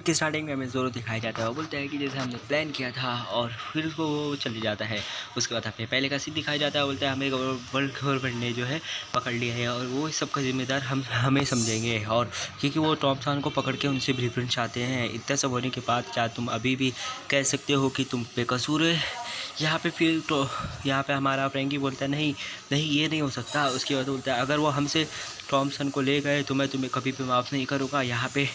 कि स्टार्टिंग में हमें ज़ोरो दिखाया जाता है। वो बोलता है कि जैसे हमने प्लान किया था और फिर उसको वो चले जाता है। उसके बाद हमें पहले का सीन दिखाया जाता है। बोलता है हमें वर्ल्ड गवर्नमेंट ने जो है पकड़ लिया है और वो इस सब का ज़िम्मेदार हमें समझेंगे। और क्योंकि वो टॉमसन को पकड़ के उनसे ब्लूप्रिंट चाहते हैं। इतना सब होने के बाद क्या तुम अभी भी कह सकते हो कि तुम बेकसूर है? यहाँ पे फिर तो यहाँ पे हमारा फ्रैंकी बोलता है नहीं नहीं, ये नहीं हो सकता। उसके बाद बोलता है अगर वो हमसे टॉमसन को ले गए तो मैं तुम्हें कभी भी माफ़ नहीं करूँगा। यहाँ पे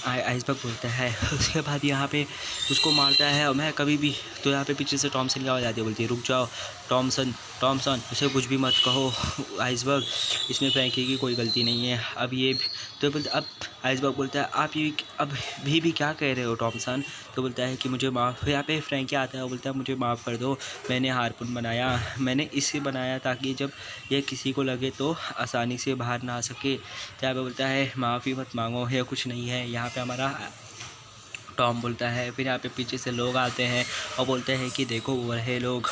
आइसबर्ग बोलता है। उसके बाद यहाँ पे उसको मारता है और मैं कभी भी, तो यहाँ पे पीछे से टॉमसन की आवाज़ आती है, बोलती है रुक जाओ टॉमसन टॉमसन उसे कुछ भी मत कहो आइसबर्ग, इसमें फ्रैंकी की कोई गलती नहीं है। अब ये तो बोलता अब आइसबर्ग बोलता है आप ये अब भी क्या कह रहे हो टॉमसन? तो बोलता है कि मुझे माफ़, यहाँ पे फ्रैंकी आता है और बोलता है मुझे माफ़ कर दो, मैंने हारपून बनाया, मैंने इससे बनाया ताकि जब ये किसी को लगे तो आसानी से बाहर ना आ सके। तो यहाँ पे बोलता है माफ़ी मत मांगो, है कुछ नहीं है। यहाँ पे हमारा टॉम बोलता है। फिर यहाँ पे पीछे से लोग आते हैं और बोलते हैं कि देखो वो रहे लोग।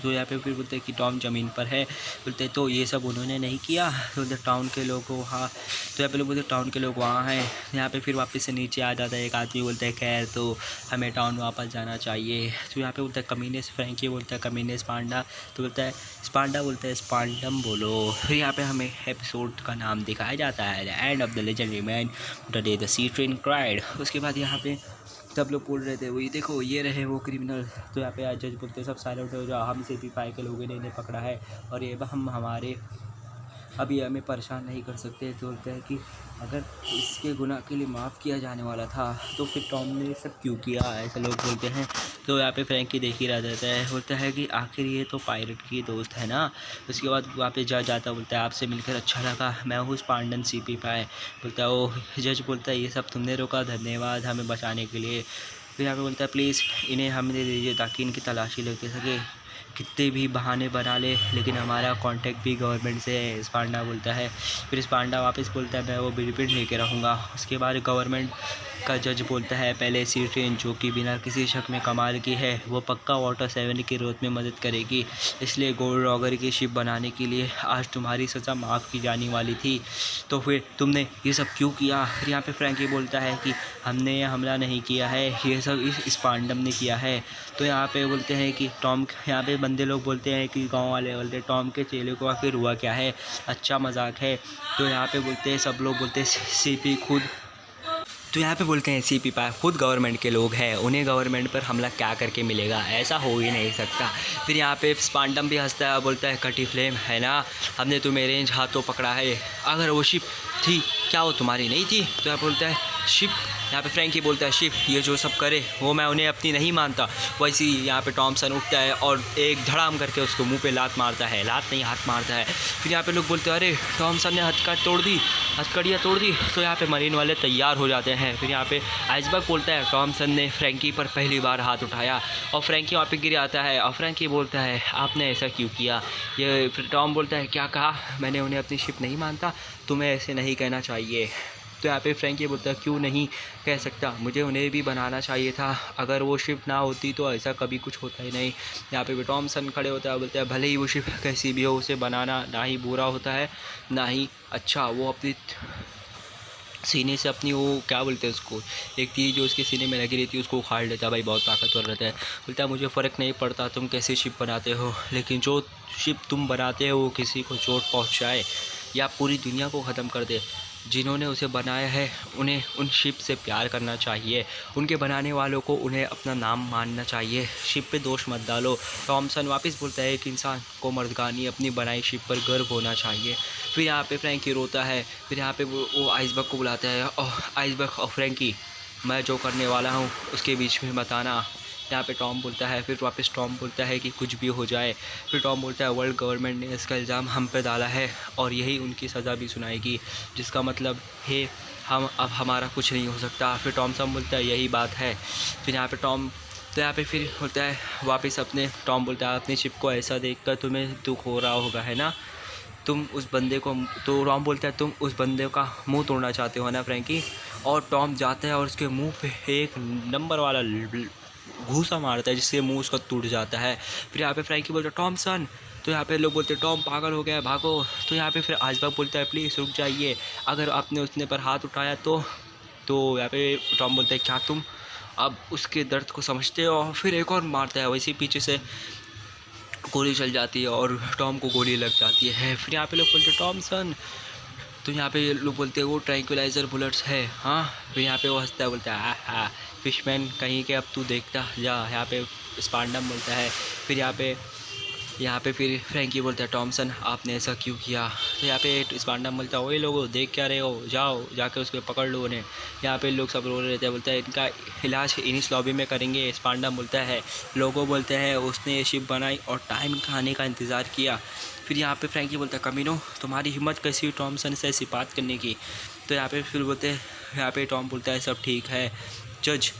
तो यहाँ पे फिर बोलते हैं कि टॉम ज़मीन पर है। बोलते तो ये सब उन्होंने नहीं किया। तो बोलते टाउन के लोग वहाँ, तो यहाँ पे लोग बोलते टाउन के लोग वहाँ हैं। यहाँ पे फिर वापस से नीचे आ जाता है एक आदमी, बोलता है खैर तो हमें टाउन वापस जाना चाहिए। तो यहाँ पे बोलता है कमीने फ्रैंकी बोलता है कमीने स्पांडा। तो बोलता है स्पांडा, बोलता है स्पांडम बोलो। फिर यहाँ पे हमें एपिसोड का नाम दिखाया जाता है the end of the legendary man the day the sea train cried. उसके बाद यहाँ पे सब लोग बोल रहे थे वही देखो ये रहे वो क्रिमिनल। तो यहाँ पे जज बोलते सब साइलेंट हो जाओ, हम CP5 के लोगों ने इन्हें पकड़ा है और ये हम हमारे अभी हमें परेशान नहीं कर सकते। तो बोलते हैं कि अगर इसके गुनाह के लिए माफ़ किया जाने वाला था तो फिर टॉम ने सब क्यों किया, ऐसे लोग बोलते हैं। तो यहाँ पे फ्रैंकी देख ही रह जाता है, बोलता है कि आखिर ये तो पायलट की दोस्त है ना। उसके बाद वहाँ पे जज आता बोलता है आपसे मिलकर अच्छा लगा, मैं हूँ स्पांडन CP5। बोलता है ओ, जज बोलता है ये सब तुमने रोका, धन्यवाद हमें बचाने के लिए। फिर यहाँ पे बोलता है प्लीज़ इन्हें हमें दे दीजिए ताकि इनकी तलाशी लेके सके, कितने भी बहाने बना ले लेकिन हमारा कांटेक्ट भी गवर्नमेंट से है, स्पांडा बोलता है। फिर स्पांडा वापस बोलता है मैं वो ब्लूप्रिंट लेके रहूँगा। उसके बाद गवर्नमेंट का जज बोलता है पहले सी ट्रेन जो कि बिना किसी शक में कमाल की है, वो पक्का वाटर 7 की ग्रोथ में मदद करेगी, इसलिए गोल्ड रॉगर की शिप बनाने के लिए आज तुम्हारी सज़ा माफ़ की जाने वाली थी, तो फिर तुमने ये सब क्यों किया? फिर यहाँ पे फ्रैंकी बोलता है कि हमने ये हमला नहीं किया है, ये सब इस स्पांडम ने किया है। तो यहाँ पे बोलते हैं कि टॉम, यहाँ पे बंदे लोग बोलते हैं कि गांव वाले बोलते हैं टॉम के चेले को आखिर हुआ क्या है, अच्छा मजाक है। तो यहाँ पे बोलते हैं सब लोग बोलते हैं CP खुद, तो यहाँ पे बोलते हैं CP5 खुद गवर्नमेंट के लोग हैं, उन्हें गवर्नमेंट पर हमला क्या करके मिलेगा, ऐसा हो ही नहीं सकता। फिर यहाँ पे स्पांडम भी हंसता है, बोलता है कटी फ्लेम है ना, हमने तुम्हें रेंज हाथों पकड़ा है, अगर वो शिप थी क्या वो तुम्हारी नहीं थी? तो यहाँ बोलता है शिप, यहाँ पे फ्रैंकी बोलता है शिप ये जो सब करे वो मैं उन्हें अपनी नहीं मानता। वैसे ही यहाँ पे टॉमसन उठता है और एक धड़ाम करके उसको मुंह पे लात मारता है, लात नहीं हाथ मारता है। फिर यहाँ पे लोग बोलते हैं अरे टॉमसन ने हथकड़ियाँ तोड़ दी। तो यहाँ पे मरीन वाले तैयार हो जाते हैं। फिर यहाँ पे आइसबर्ग बोलता है टॉमसन ने फ्रैंकी पर पहली बार हाथ उठाया और फ्रैंकी वहाँ पे गिर आता है और फ्रैंकी बोलता है आपने ऐसा क्यों किया? ये फिर टॉम बोलता है क्या कहा, मैंने उन्हें अपनी शिप नहीं मानता, तुम्हें ऐसे नहीं कहना चाहिए। तो यहाँ पे फ्रैंकी बोलता है क्यों नहीं कह सकता, मुझे उन्हें भी बनाना चाहिए था, अगर वो शिप ना होती तो ऐसा कभी कुछ होता ही नहीं। यहाँ पे भी टॉमसन खड़े होता है, बोलते हैं भले ही वो शिप कैसी भी हो उसे बनाना ना ही बुरा होता है ना ही अच्छा। वो अपनी सीने से अपनी वो क्या बोलते हैं उसको, एक चीज़ जो उसके सीने में लगी रहती है उसको उखाड़ लेता है। भाई बहुत ताकतवर रहता है। बोलता है मुझे फ़र्क नहीं पड़ता तुम कैसी शिप बनाते हो, लेकिन जो शिप तुम बनाते हो वो किसी को चोट पहुंचाए या पूरी दुनिया को ख़त्म कर दे, जिन्होंने उसे बनाया है उन्हें उन शिप से प्यार करना चाहिए, उनके बनाने वालों को उन्हें अपना नाम मानना चाहिए, शिप पे दोष मत डालो। टॉमसन वापस बोलता है कि इंसान को मर्दगानी अपनी बनाई शिप पर गर्व होना चाहिए। फिर यहाँ पे फ्रैंकी रोता है। फिर यहाँ पे वो आइसबर्ग को बुलाता है और आइसबर्ग और फ्रैंकी मैं जो करने वाला हूँ उसके बीच में बताना। यहाँ पे टॉम बोलता है, फिर वापस टॉम बोलता है कि कुछ भी हो जाए। फिर टॉम बोलता है वर्ल्ड गवर्नमेंट ने इसका इल्ज़ाम हम पे डाला है और यही उनकी सज़ा भी सुनाएगी, जिसका मतलब है हम अब हमारा कुछ नहीं हो सकता। फिर टॉमसन बोलता है यही बात है। फिर यहाँ पे टॉम, तो यहाँ पे फिर होता है वापस अपने, टॉम बोलता है अपनी शिप को ऐसा देखकर तुम्हें दुख हो रहा होगा है ना, तुम उस बंदे को, तो टॉम बोलता है तुम उस बंदे का मुंह तोड़ना चाहते हो ना फ्रैंकी। और टॉम जाता है और उसके मुंह पे एक नंबर वाला घूसा मारता है जिससे मुंह उसका टूट जाता है। फिर यहाँ पे फ्रैंकी बोलता है टॉमसन, तो यहाँ पे लोग बोलते हैं टॉम पागल हो गया है भागो। तो यहाँ पे फिर आइसबर्ग बोलता है प्लीज़ रुक जाइए, अगर आपने उसने पर हाथ उठाया तो तो यहाँ पे टॉम बोलता है क्या तुम अब उसके दर्द को समझते हो, और फिर एक और मारता है, वैसे ही पीछे से गोली चल जाती है और टॉम को गोली लग जाती है। फिर यहाँ पे लोग बोलते हैं टॉमसन, तो यहाँ पे लोग बोलते हैं वो ट्रैंक्विलाइज़र बुलेट्स है हाँ। फिर यहाँ पे वो हंसता है, बोलता है हाँ फिशमैन कहीं के अब तू देखता जा, यहाँ पे स्पांडम बोलता है। फिर यहाँ पे फिर फ्रैंकी बोलता है टॉमसन आपने ऐसा क्यों किया। तो यहाँ पे स्पांडम बोलता है वही लोगो देख क्या रहे हो, जाओ जाके उसको पकड़ लो उन्हें। यहाँ पे लोग सब रो रहे थे, बोलता है इनका इलाज इन्हीं लॉबी में करेंगे। स्पांडम बोलता है लोगो बोलते हैं उसने ये शिप बनाई और टाइम का आने का इंतज़ार किया। फिर यहाँ पे फ्रैंकी बोलता है कमीनो तुम्हारी हिम्मत कैसी हुई टॉमसन से ऐसी बात करने की। तो यहाँ पे फिर बोलते हैं, यहाँ पे टॉम बोलता है सब ठीक है जज,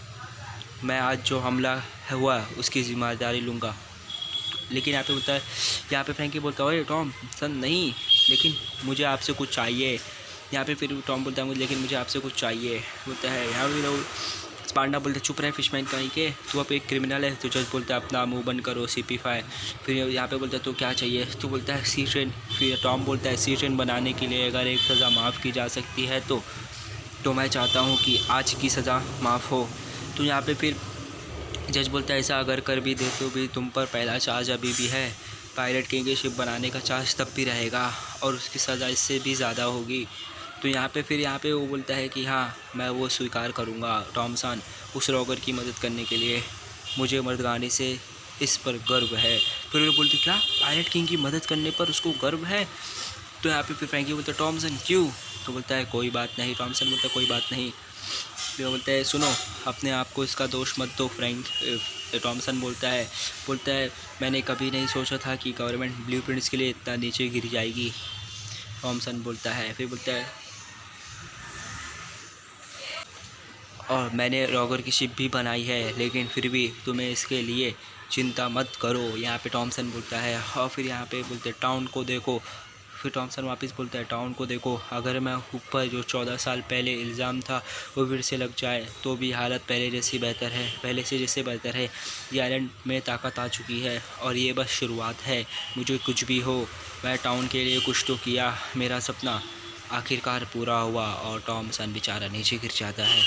मैं आज जो हमला हुआ उसकी ज़िम्मेदारी लूँगा। लेकिन यहाँ पे बोलता है, यहाँ पे फ्रैंकी बोलता है ओए टॉम सन नहीं, लेकिन मुझे आपसे कुछ चाहिए। यहाँ पे फिर टॉम बोलता है लेकिन मुझे आपसे कुछ चाहिए। बोलता है यहाँ भी लोग स्पांडा बोलते चुप रहे फिशमैन कहीं के, तू अब एक क्रिमिनल है। तो जज बोलता है अपना मुंह बंद करो CP5। फिर यहाँ पे बोलता है तो क्या चाहिए, तो बोलता है सी ट्रेन। फिर टॉम बोलता है सी ट्रेन बनाने के लिए अगर एक सज़ा माफ़ की जा सकती है तो मैं चाहता हूँ कि आज की सज़ा माफ़ हो। तो यहाँ पे फिर जज बोलता है ऐसा अगर कर भी दे तो भी तुम पर पहला चार्ज अभी भी है, पायलट किंग की शिप बनाने का चार्ज तब भी रहेगा और उसकी सज़ा इससे भी ज़्यादा होगी। तो यहाँ पे वो बोलता है कि हाँ मैं वो स्वीकार करूँगा टॉमसन, उस रॉगर की मदद करने के लिए मुझे मर्दगानी से इस पर गर्व है। फिर वो बोलती क्या पायलट किंग की मदद करने पर उसको गर्व है। तो यहाँ पे फिर फ्रैंकी बोलता है टॉमसन क्यों। तो बोलता है कोई बात नहीं। टॉमसन बोलता है कोई बात नहीं। फिर बोलता है सुनो अपने आप को इसका दोष मत दो फ्रैंक। टॉमसन बोलता है मैंने कभी नहीं सोचा था कि गवर्नमेंट ब्लूप्रिंट्स के लिए इतना नीचे गिर जाएगी। टॉमसन बोलता है, फिर बोलता है और मैंने रॉगर की शिप भी बनाई है, लेकिन फिर भी तुम्हें इसके लिए चिंता मत करो। यहाँ पे टॉमसन बोलता है और फिर यहाँ पे बोलते हैं टाउन को देखो। फिर टॉमसन वापस बोलता है टाउन को देखो, अगर मैं ऊपर जो 14 साल पहले इल्ज़ाम था वो फिर से लग जाए तो भी हालत पहले से जैसे बेहतर है। ये आइलैंड में ताकत आ चुकी है और ये बस शुरुआत है। मुझे कुछ भी हो मैं टाउन के लिए कुछ तो किया, मेरा सपना आखिरकार पूरा हुआ। और टॉमसन बेचारा नीचे गिर जाता है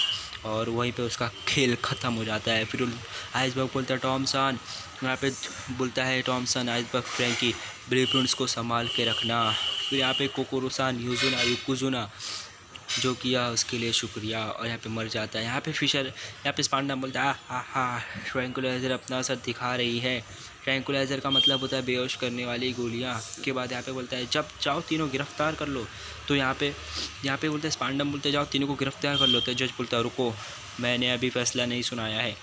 और वहीं पे उसका खेल ख़त्म हो जाता है। फिर आइसबर्ग बोलता है टॉमसन, यहाँ पे बोलता है टॉमसन आइसबर्ग फ्रैंकी ब्लूप्रिंट्स को संभाल के रखना। फिर यहाँ पे कोकोरो-सान युकुजुना जो किया उसके लिए शुक्रिया, और यहाँ पे मर जाता है। यहाँ पे स्पांडा बोलता है हाँ ट्रैंक्विलाइज़र अपना असर दिखा रही है। ट्रैंक्विलाइज़र का मतलब होता है बेहोश करने वाली गोलियाँ। के बाद यहाँ पे बोलता है जब चाहो तीनों गिरफ्तार कर लो। तो यहाँ पे बोलते हैं स्पांडम बोलते जाओ तीनों को गिरफ्तार कर लो। तो जज बोलता है रुको मैंने अभी फैसला नहीं सुनाया है।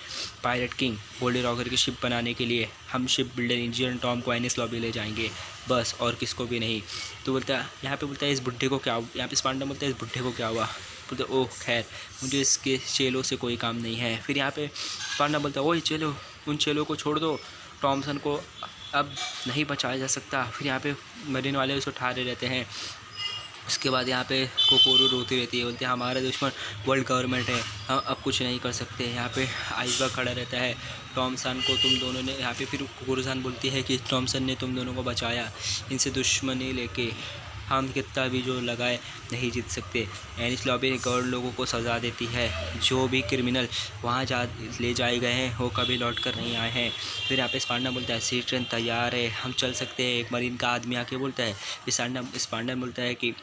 पायलट किंग गोल्डी रॉगर की शिप बनाने के लिए हम शिप बिल्डर इंजीनियर टॉम को एनिस लॉबी ले जाएंगे बस, और किसको भी नहीं। तो बोलता है यहाँ पे बोलता है इस बुढ़े को क्या हुआ। यहाँ पे स्पांडम बोलता है इस बुढ़े को क्या हुआ। बोलते ओह खैर मुझे इसके चेलों से कोई काम नहीं है। फिर यहाँ पे स्पांडम बोलता है ओए चेलो, उन चेलों को छोड़ दो, टॉमसन को अब नहीं बचाया जा सकता। फिर यहाँ पे मरीन वाले उसे उठा रहे रहते हैं। उसके बाद यहाँ पे कोकोरो रोती रहती है, बोलते हैं हमारा दुश्मन वर्ल्ड गवर्नमेंट है, हम अब कुछ नहीं कर सकते। यहाँ पे आइसबर्ग खड़ा रहता है टॉमसन को तुम दोनों ने, यहाँ पे फिर कोकोरो-सान बोलती है कि टॉमसन ने तुम दोनों को बचाया, इनसे दुश्मनी लेके हम कितना भी जो लगाए नहीं जीत सकते। एनिस लॉबी गवर्ड लोगों को सज़ा देती है, जो भी क्रिमिनल वहाँ ले जाए गए हैं वो कभी लौट कर नहीं आए हैं। फिर यहाँ पे स्पांडा बोलता है सी ट्रेन तैयार है, हम चल सकते हैं। एक मरीन का आदमी आके बोलता है, स्पांडा बोलता है कि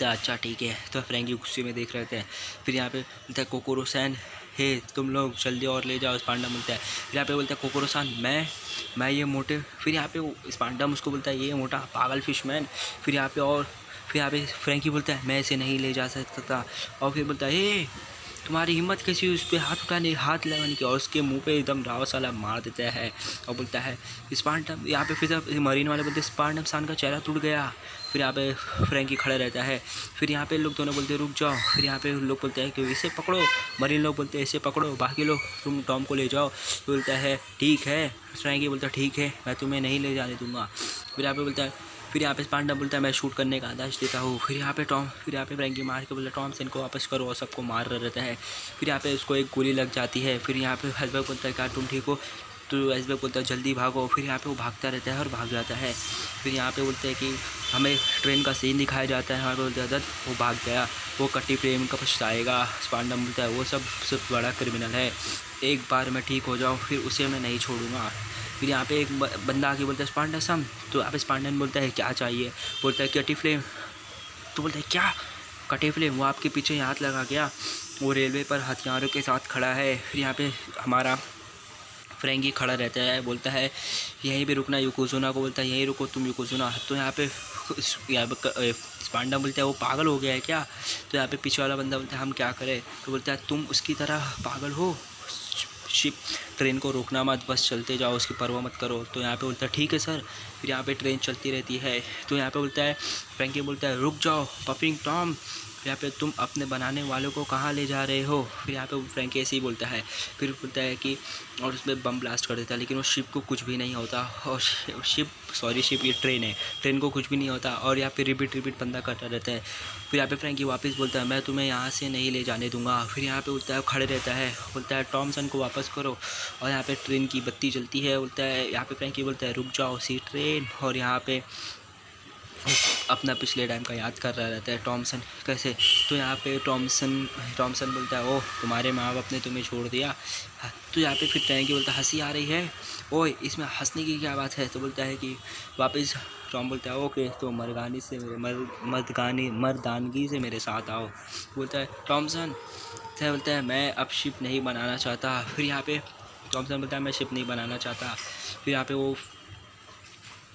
अच्छा ठीक है। तो फ्रैंकी गुस्से में देख रहे थे। फिर यहाँ पे बोलता है कोकोरो-सान हे तुम लोग जल्दी और ले जाओ। स्पांडा बोलता है, फिर यहाँ पे बोलता है कोकोरो-सान मैं ये मोटे। फिर यहाँ पे स्पांडा उसको बोलता है ये मोटा पागल फिशमैन। फिर यहाँ पे फ्रैंकी बोलता है मैं इसे नहीं ले जा सकता। और फिर बोलता है हे तुम्हारी हिम्मत कैसी हुई उस पर हाथ लगाने की, और उसके मुंह पे एकदम राव साला मार देता है। और बोलता है स्पांडम, यहाँ पे फिर मरीन वाले बोलते हैं स्पांडम सान का चेहरा टूट गया। फिर यहाँ पे फ्रैंकी खड़ा रहता है। फिर यहाँ पे लोग दोनों बोलते हैं रुक जाओ। फिर यहाँ पे लोग बोलते हैं कि इसे पकड़ो, मरीन लोग बोलते हैं इसे पकड़ो, बाकी लोग तुम टॉम को ले जाओ। बोलता है ठीक है। फ्रैंकी बोलता है ठीक है मैं तुम्हें नहीं ले जाने दूँगा। फिर यहाँ पे स्पांडा बोलता है मैं शूट करने का आदेश देता हूँ। फिर यहाँ पे फ्रैंकी मार के बोलता है टॉम से इनको वापस करो, और सबको मार रहा रहता है। फिर यहाँ पे उसको एक गोली लग जाती है। फिर यहाँ पे आइसबर्ग बोलता है क्या तुम ठीक हो। तो आइसबर्ग बोलता है जल्दी भागो। फिर यहाँ पे वो भागता रहता है और भाग जाता है। फिर यहाँ पे बोलते हैं कि हमें ट्रेन का सीन दिखाया जाता है। यहाँ पे बोलते हैं दत्त वो भाग गया, वो कटी फ्रेम का पछताएगा। स्पांडम बोलता है वो सब बड़ा क्रिमिनल है, एक बार मैं ठीक हो जाऊँ फिर उसे मैं नहीं छोड़ूंगा। फिर यहाँ पे एक बंदा आके बोलता है स्पांडसम। तो यहाँ पे स्पांडन बोलता है क्या चाहिए? बोलता है कटी फ्लेम। तो बोलता है क्या कटी फ्लेम? वो आपके पीछे हाथ लगा गया, वो रेलवे पर हथियारों के साथ खड़ा है। फिर यहाँ पे हमारा फ्रेंकी खड़ा रहता है, बोलता है यहीं पे रुकना। योकोजुना को बोलता है यहीं रुको तुम योकोजुना। तो यहाँ पे स्पांडा बोलता है वो पागल हो गया है क्या? तो यहाँ पे पीछे वाला बंदा बोलता है हम क्या करें? तो बोलता है तुम उसकी तरह पागल हो, शिप ट्रेन को रोकना मत, बस चलते जाओ, उसकी परवाह मत करो। तो यहाँ पे बोलता है ठीक है सर। फिर यहाँ पे ट्रेन चलती रहती है। तो यहाँ पे बोलता है फ्रैंकी बोलता है रुक जाओ पफिंग टॉम, यहाँ पे तुम अपने बनाने वालों को कहाँ ले जा रहे हो? फिर यहाँ पे फ्रैंकी ऐसे ही बोलता है। फिर बोलता है कि और उसमें बम ब्लास्ट कर देता है, लेकिन उस शिप को कुछ भी नहीं होता। और शिप ये ट्रेन है, ट्रेन को कुछ भी नहीं होता। और यहाँ पे रिपीट बंदा करता रहता है। फिर यहाँ पे फ्रैंकी वापस बोलता है मैं तुम्हें यहाँ से नहीं ले जाने दूंगा। फिर यहाँ पे बोलता है खड़े रहता है, बोलता है टॉमसन को वापस करो। और यहाँ पे ट्रेन की बत्ती जलती है। बोलता है यहाँ पे फ्रैंकी बोलता है रुक जाओ सी ट्रेन। और यहाँ पे अपना पिछले टाइम का याद कर रहा रहता है टॉमसन कैसे। तो यहाँ पे टॉमसन बोलता है ओह तुम्हारे माँ बाप ने तुम्हें छोड़ दिया। तो यहाँ पे फिर फ्रैंकी बोलता है हंसी आ रही है, ओए इसमें हंसने की क्या बात है? तो बोलता है कि वापस टॉम बोलता है ओके तो मर्दानगी से मेरे साथ आओ। बोलता है टॉमसन बोलता है मैं अब शिप नहीं बनाना चाहता। फिर यहाँ पे टॉमसन बोलता है मैं शिप नहीं बनाना चाहता। फिर यहाँ पे वो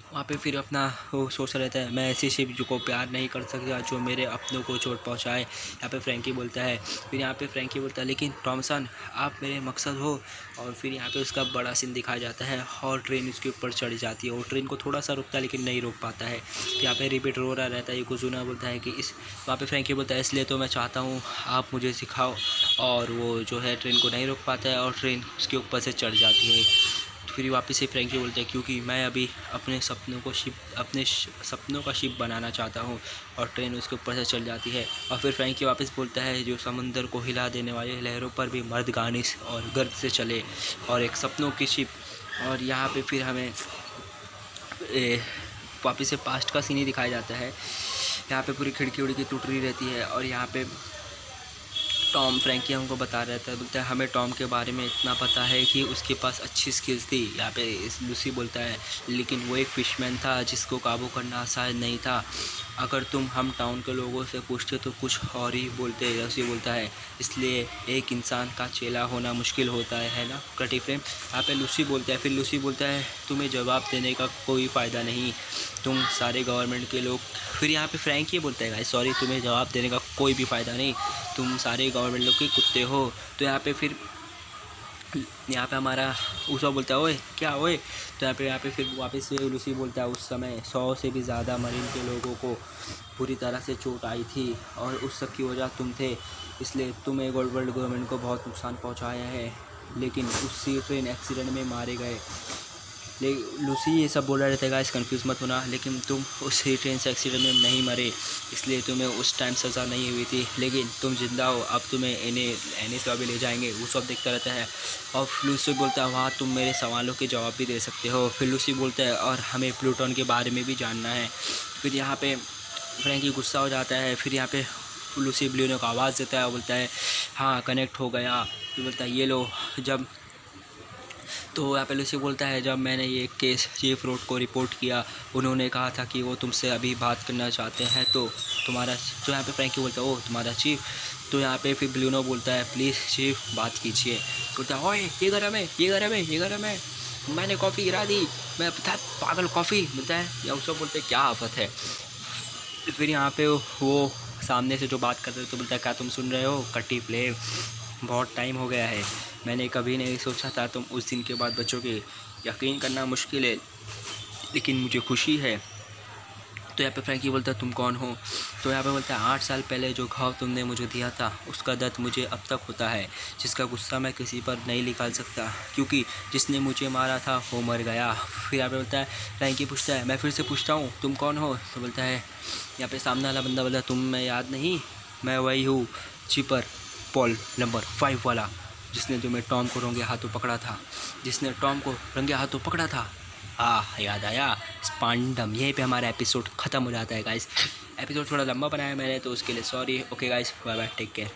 वहाँ पे फिर अपना वो सोच रहता है मैं ऐसी शिप को प्यार नहीं कर सकता जो मेरे अपनों को चोट पहुँचाए। यहाँ पे फ्रैंकी बोलता है। फिर यहाँ पे फ्रैंकी बोलता है लेकिन टॉमसन आप मेरे मकसद हो। और फिर यहाँ पे उसका बड़ा सीन दिखाया जाता है और ट्रेन उसके ऊपर चढ़ जाती है। और ट्रेन को थोड़ा सा रुकता है लेकिन नहीं रोक पाता है। यहाँ पे रिपीट रो रहा रहता है। योकोजुना बोलता है कि वहाँ पे फ्रैंकी बोलता है इसलिए तो मैं चाहता हूँ आप मुझे सिखाओ। और वो जो है ट्रेन को नहीं रोक पाता है और ट्रेन उसके ऊपर से चढ़ जाती है। फिर वापस से फ्रैंकी बोलते हैं क्योंकि मैं अभी अपने सपनों का शिप बनाना चाहता हूँ। और ट्रेन उसके ऊपर से चल जाती है। और फिर फ्रैंकी वापस बोलता है जो समंदर को हिला देने वाले लहरों पर भी मर्द गानिस और गर्द से चले, और एक सपनों की शिप। और यहाँ पे फिर हमें वापस से पास्ट का सीन ही दिखाया जाता है। यहाँ पे पूरी खिड़की उड़की टूट रही रहती है। और यहाँ पे टॉम फ्रैंकी हमको बता रहता है, बोलता है हमें टॉम के बारे में इतना पता है कि उसके पास अच्छी स्किल्स थी। यहाँ पे लूसी बोलता है लेकिन वो एक फिशमैन था जिसको काबू करना आसान नहीं था। अगर तुम हम टाउन के लोगों से पूछते तो कुछ और ही बोलते। लूसी बोलता है इसलिए एक इंसान का चेला होना मुश्किल होता है ना कटी फ्रेम। यहाँ पे लूसी बोलता है। फिर लूसी बोलता है तुम्हें जवाब देने का कोई फ़ायदा नहीं, तुम सारे गवर्नमेंट के लोग। फिर यहाँ पे फ्रैंकी बोलता है गाइस सॉरी तुम्हें जवाब देने का कोई भी फ़ायदा नहीं, तुम सारे गवर्नमेंट लोग के कुत्ते हो। तो यहाँ पे हमारा ऊसा बोलता है ओए क्या ओए। तो यहाँ पे फिर वापस से लूसी बोलता है उस समय 100 से भी ज़्यादा मरीन के लोगों को पूरी तरह से चोट आई थी और उस सब की वजह तुम थे, इसलिए तुम्हें वर्ल्ड गवर्नमेंट को बहुत नुकसान पहुँचाया है। लेकिन उसी ट्रेन एक्सीडेंट में मारे गए। लूसी ये सब बोल रहा रहता है गाइस कंफ्यूज मत होना, लेकिन तुम उस ट्रेन से एक्सीडेंट में नहीं मरे, इसलिए तुम्हें उस टाइम सज़ा नहीं हुई थी, लेकिन तुम जिंदा हो। अब तुम्हें एनिस लॉबी ले जाएंगे। वो सब देखता रहता है। और लूसी बोलता है वहाँ तुम मेरे सवालों के जवाब भी दे सकते हो। फिर लूसी बोलता है और हमें प्लूटन के बारे में भी जानना है। फिर यहाँ पे फ्रैंकी गुस्सा हो जाता है। फिर यहाँ पे लूसी ब्लूनो को आवाज़ देता है, बोलता है हाँ कनेक्ट हो गया। फिर बोलता है ये लो। तो यहाँ पे लूसी बोलता है जब मैंने ये केस चीफ रोड को रिपोर्ट किया उन्होंने कहा था कि वो तुमसे अभी बात करना चाहते हैं। तो तुम्हारा जो यहाँ पे फ्रैंकी बोलता है ओह तुम्हारा चीफ। तो यहाँ पे फिर ब्लूनो बोलता है प्लीज़ चीफ बात कीजिए। बोलता है ओए ये गरम है, मैंने कॉफ़ी गिरा दी, मैं पता है पागल कॉफ़ी। बोलता है या उसको बोलते क्या आफत है। फिर यहाँ पे वो सामने से जो बात कर रहे तो बोलता है क्या तुम सुन रहे हो कटी फ्लेम, बहुत टाइम हो गया है, मैंने कभी नहीं सोचा था तुम उस दिन के बाद बचोगे, यकीन करना मुश्किल है लेकिन मुझे खुशी है। तो यहाँ पे फ्रैंकी बोलता है तुम कौन हो। तो यहाँ पे बोलता है 8 साल पहले जो घाव तुमने मुझे दिया था उसका दर्द मुझे अब तक होता है, जिसका गुस्सा मैं किसी पर नहीं निकाल सकता क्योंकि जिसने मुझे मारा था वो मर गया। फिर यहाँ पे बोलता है फ्रैंकी पूछता है मैं फिर से पूछता हूँ तुम कौन हो। तो बोलता है यहाँ पे सामने वाला बंदा बोलता है तुम मैं याद नहीं, मैं वही हूँ चिपर पॉल नंबर 5 वाला जिसने तुम्हें टॉम को रोंगे हाथों पकड़ा था। जिसने टॉम को रंगे हाथों पकड़ा था। याद आया, स्पांडम। यहीं पे हमारा एपिसोड ख़त्म हो जाता है गाइस। एपिसोड थोड़ा लंबा बनाया मैंने तो उसके लिए sorry. Okay guys, bye bye, take care.